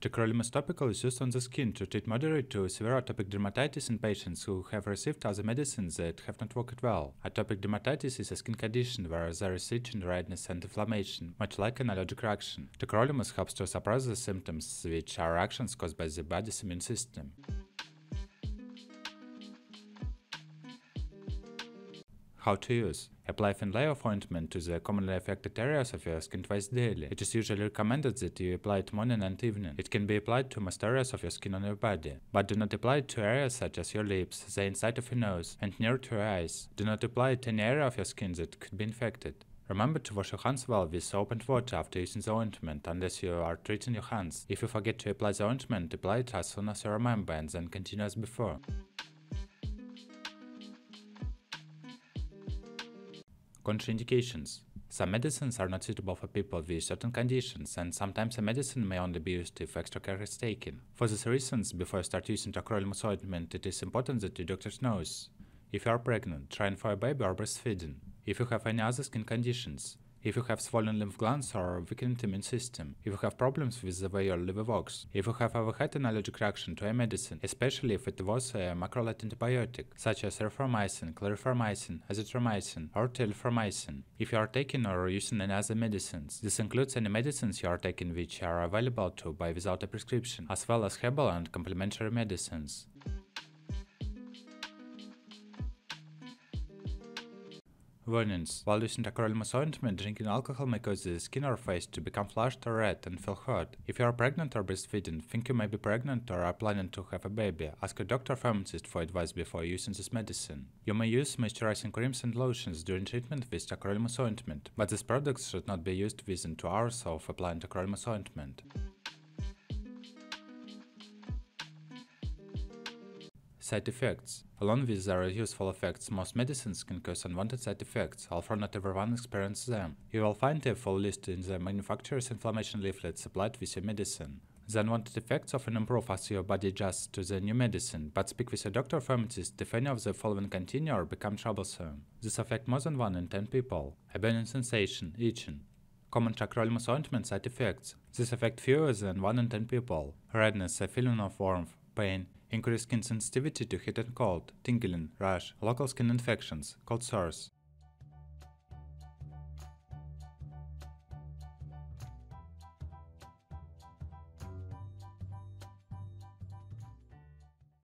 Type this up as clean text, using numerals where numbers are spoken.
Tacrolimus topical is used on the skin to treat moderate to severe atopic dermatitis in patients who have received other medicines that have not worked well. Atopic dermatitis is a skin condition where there is itching, redness, and inflammation, much like an allergic reaction. Tacrolimus helps to suppress the symptoms, which are reactions caused by the body's immune system. How to use. Apply a thin layer of ointment to the commonly affected areas of your skin twice daily. It is usually recommended that you apply it morning and evening. It can be applied to most areas of your skin on your body, but do not apply it to areas such as your lips, the inside of your nose, and near to your eyes. Do not apply it to any area of your skin that could be infected. Remember to wash your hands well with soap and water after using the ointment, unless you are treating your hands. If you forget to apply the ointment, apply it as soon as you remember and then continue as before. Contraindications. Some medicines are not suitable for people with certain conditions, and sometimes a medicine may only be used if extra care is taken. For these reasons, before you start using Tacrolimus ointment, it is important that your doctor knows. If you are pregnant, trying for a baby, or breastfeeding. If you have any other skin conditions. If you have swollen lymph glands or weakened immune system. If you have problems with the way your liver works. If you have ever had an allergic reaction to a medicine, especially if it was a macrolide antibiotic, such as erythromycin, clarithromycin, azithromycin, or telithromycin. If you are taking or using any other medicines. This includes any medicines you are taking which are available to buy without a prescription, as well as herbal and complementary medicines. Warnings. While using Tacrolimus ointment, drinking alcohol may cause the skin or face to become flushed or red and feel hot. If you are pregnant or breastfeeding, think you may be pregnant or are planning to have a baby, ask your doctor or pharmacist for advice before using this medicine. You may use moisturizing creams and lotions during treatment with Tacrolimus ointment, but these products should not be used within 2 hours of applying Tacrolimus ointment. Side effects. Along with their useful effects, most medicines can cause unwanted side effects, although not everyone experiences them. You will find a full list in the manufacturer's information leaflet supplied with your medicine. The unwanted effects often improve as your body adjusts to the new medicine, but speak with your doctor or pharmacist if any of the following continue or become troublesome. This affects more than 1 in 10 people. A burning sensation, itching. Common Tacrolimus ointment side effects. This affects fewer than 1 in 10 people. Redness, a feeling of warmth, pain, increased skin sensitivity to heat and cold, tingling, rash, local skin infections, cold sores.